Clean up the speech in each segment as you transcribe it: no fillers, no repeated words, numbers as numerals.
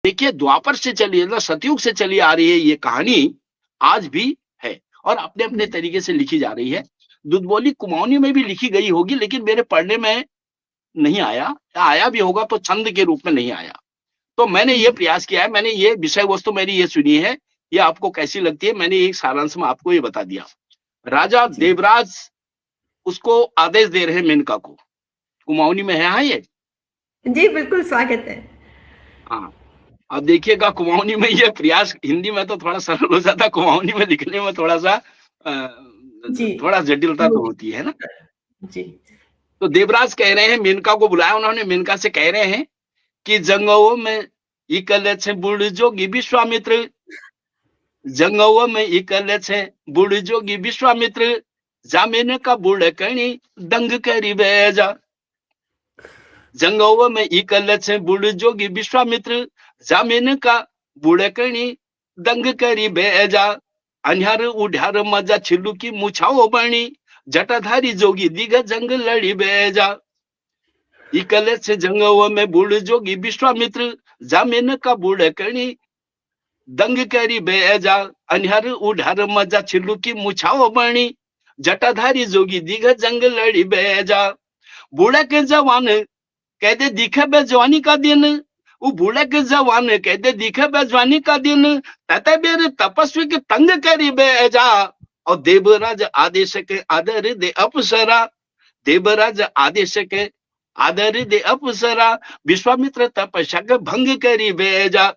देखिए द्वापर से चली मतलब सतयुग से चली आ रही है ये कहानी, आज भी है और अपने अपने तरीके से लिखी जा रही है। दुधबोली कुमाऊनी में भी लिखी गई होगी, लेकिन मेरे पढ़ने में नहीं आया, या आया भी होगा तो छंद के रूप में नहीं आया। तो मैंने ये प्रयास किया है, मैंने ये विषय वस्तु मेरी ये सुनी है, ये आपको कैसी लगती है, मैंने एक सारांश में आपको ये बता दिया। राजा जी देवराज उसको आदेश दे रहे हैं मेनका को, कुमाऊनी में है हाँ ये। जी बिल्कुल स्वागत है। हाँ, अब देखिएगा कुमाऊनी में ये प्रयास, हिंदी में तो थोड़ा सरल हो जाता, कुमाऊनी में लिखने में थोड़ा सा जी थोड़ा जटिलता तो होती है ना। जी तो देवराज कह रहे हैं, मेनका को बुलाया उन्होंने, मेनका से कह रहे हैं कि जंगों में इकल छे बूढ़ जोगी विश्वामित्र, जंगों में इकल छे बूढ़ जोगी विश्वामित्र, जामिन का बूढ़ कणी दंग करी बेजा। जंगों में इकल छे बूढ़ जोगी विश्वामित्र, जामिन का बूढ़ कणी दंग करी बेजा। अन्यार उड्यार मजा छिलू की मुछाओ बणी, जटाधारी जोगी दिग जंग लड़ी बेजा। इकल छे जंगों में बूढ़ जोगी विश्वामित्र, जामिन का बूढ़ कणी दंग करी बेजा। अन्यार उड्यार मजा छिलू की मुछाओ बणी, जटाधारी जोगी दिग जंग लड़ी बेजा। बूढ़ा के जवान कहते दिखे बे जवानी का दिन, वो बूढ़े के जवान कहते दिखे बे जवानी का दिन, तते बेर तपस्वी के तंग करी बेजा। और देवराज आदेश के आदर दे अप्सरा, देवराज आदेश के आदर दे अप्सरा, विश्वामित्र तपस्या के भंग करी बेजा।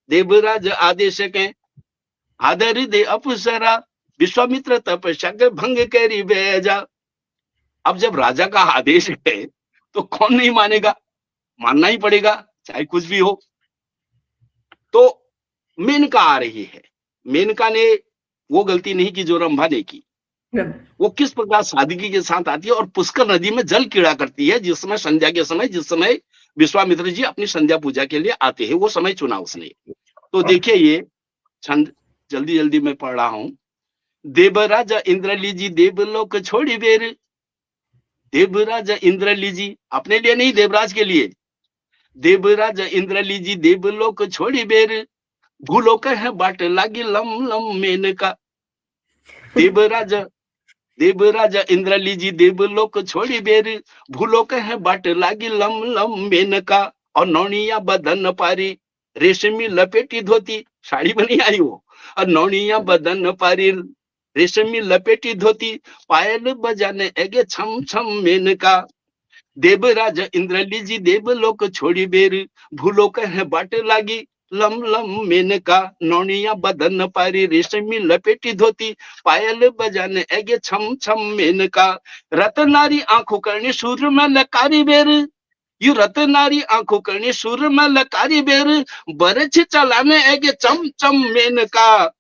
देवराज आदेश के आदर दे अप्सरा, विश्वामित्र तपस्या के भंग करी बेजा। अब जब राजा का आदेश है तो कौन नहीं मानेगा, मानना ही पड़ेगा चाहे कुछ भी हो। तो मेनका आ रही है, मेनका ने वो गलती नहीं की जो रंभा ने की। वो किस प्रकार सादगी के साथ आती है और पुष्कर नदी में जल कीड़ा करती है, जिस समय संध्या के समय, जिस समय विश्वामित्र जी अपनी संध्या पूजा के लिए आते हैं, वो समय चुना उसने। तो देखिए ये छंद जल्दी जल्दी मैं पढ़ रहा हूं। देवराजा इंद्रली जी देवलोक छोड़ी बेर, देवराजा इंद्रली जी अपने लिए नहीं, देवराज के लिए। देवराज इंद्रली जी देवलोक छोड़ी बेर, भूलोक है बाट लागी लम लम मेनका। देवराज देवराज इंद्रली जी देवलोक छोड़ी बेर, भूलोक है बाट लागी लम लम मेनका। और नौनिया बदन पारी रेशमी लपेटी धोती, साड़ी बनी आई वो, और नौनिया बदन पारी रेशमी लपेटी धोती, पायल बजाने एगे छम छम मेनका। देवराज इंद्रली जी देवलोक छोड़ी बेर, भूलोक है बाट लागी लम लम मेनका। नौनिया बदन पारी रेशमी लपेटी धोती, पायल बजाने एगे छम छम मेनका। रतनारी आंखों करनी सूर में लकारी बेर, यू रतनारी आंखों करनी सूर में लकारी बेर, बरछ चलाने एगे चम चम मेनका।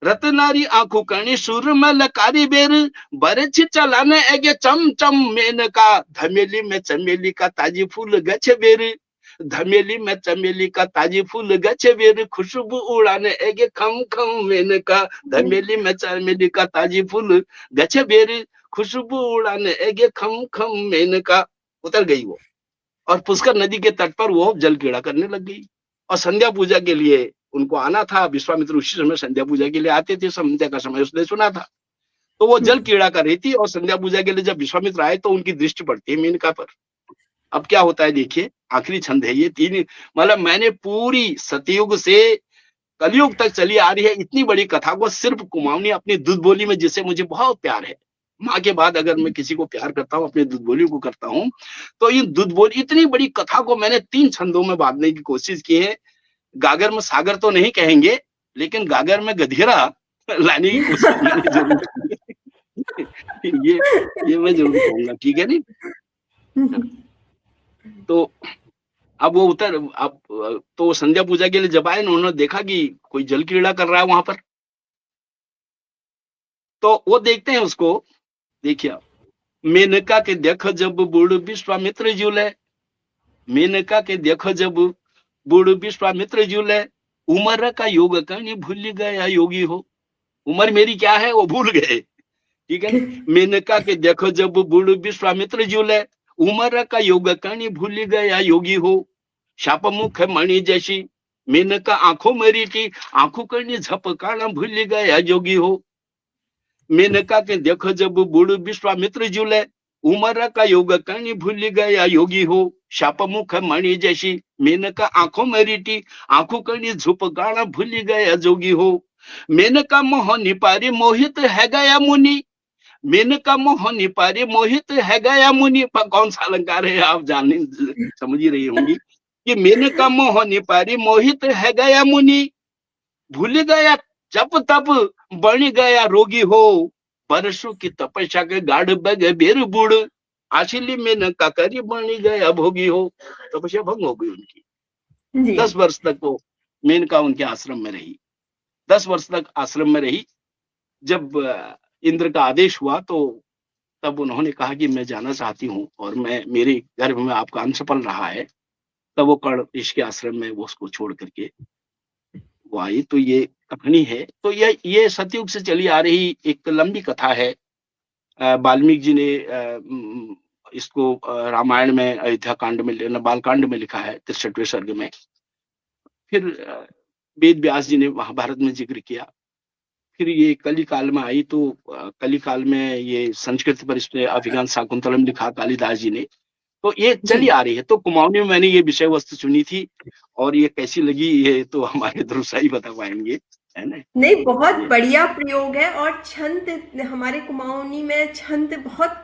रतनारी आंखों करनी सूर में लकारी बेर, बरछ चलाने एगे चम चम मेनका। धमेली में चमेली का ताजी फूल गछ बेर, धमेली में चमेली का ताजी फूल गछ बेर, खुशबू उड़ाने एगे खम खम मेनका। धमेली में चमेली का ताजी फूल गछ बेर, खुशबू उड़ाने एगे खम खम मेनका। उतर गई वो और पुष्कर नदी के तट पर वो जल कीड़ा करने लग गई। और संध्या पूजा के लिए उनको आना था, विश्वामित्र उसी समय संध्या पूजा के लिए आते थे, संध्या का समय उसने सुना था। तो वो जल कीड़ा कर रही थी और संध्या पूजा के लिए जब विश्वामित्र आए तो उनकी दृष्टि पड़ती है मेनका पर। अब क्या होता है देखिए, आखिरी छंद है ये, तीन मतलब मैंने पूरी सतयुग से कलयुग तक चली आ रही है इतनी बड़ी कथा को सिर्फ कुमाऊनी अपनी दूध बोली में, जिससे मुझे बहुत प्यार है। माँ के बाद अगर मैं किसी को प्यार करता हूँ अपने दूध बोली को करता हूँ, तो ये दूध बोली इतनी बड़ी कथा को मैंने 3 छंदों में बांधने की कोशिश की है। गागर में सागर तो नहीं कहेंगे, लेकिन गागर में गधेरा लाने की कोशिश मैंने जरूर की है। ये मैं जरूर कहूंगा, ठीक है नहीं। तो अब वो अब तो संध्या पूजा के लिए जब आए ना, उन्होंने देखा कि कोई जल क्रीड़ा कर रहा है वहां पर। तो वो देखते हैं उसको, देखिए मेनका के देखो जब बूढ़ विश्वामित्र झूले, मेनका के देखो जब बूढ़ विश्वामित्र झूले, उम्र का योग करनी भूल गया योगी हो। उम्र मेरी क्या है वो भूल गए, ठीक है ना। मेनका के देखो जब बूढ़ विश्वामित्र झूले, उम्र का योग करनी भूल गया योगी हो। शाप मुख मणि जैसी मेनका आंखों मरीटी, आंखों करनी झपकाना भूल गया जोगी हो। मेनका के देखो जब बूढ़ विश्वामित्र झूले, उमर का योग करनी भूल गया योगी हो। शाप मुख मणि जैसी मेनका आंखों मरीटी, आंखों करनी झपकाना भूल गया जोगी हो। मेनका मोहनी पारी मोहित है गया मुनि, मेनका मोहनी पारी मोहित है गया मुनि। पर कौन सा अलंकार है आप जाने समझ ही रही होंगी कि मेनका मोहनी पारी मोहित है गया मुनि। भूल गया जप तप बन गया रोगी हो। परशु की तपस्या के गाढ़ बगे बेर बूढ़, आशीली मेनका करी बन गया भोगी हो। तपस्या भंग हो गई उनकी। जी 10 वर्ष तक वो मेनका उनके आश्रम में रही। 10 वर्ष तक आश्रम में रही। जब इंद्र का आदेश हुआ तो तब उन्होंने कहा कि मैं जाना चाहती हूँ और मैं मेरे गर्भ में आपका अंश पल रहा है। तब वो कर्ण ऋषि के आश्रम में वो उसको छोड़ करके वो आई। तो ये कहानी है। तो ये सतयुग से चली आ रही एक लंबी कथा है। वाल्मीकि जी ने इसको रामायण में अयोध्या कांड में बाल कांड में लिखा है 63वें सर्ग में। फिर वेद व्यास जी ने महाभारत में जिक्र किया। फिर ये कली काल में आई तो कली काल में ये संस्कृत पर इस पे अभिज्ञान शाकुंतलम लिखा कालिदास जी ने। तो ये चली जी आ रही है। तो कुमाऊनी में मैंने ये विषय वस्तु चुनी थी और ये कैसी लगी ये तो हमारे ध्रुव ही बता पाएंगे, है ना। नहीं, बहुत ये बढ़िया प्रयोग है। और छंद, हमारे कुमाऊनी में छंद बहुत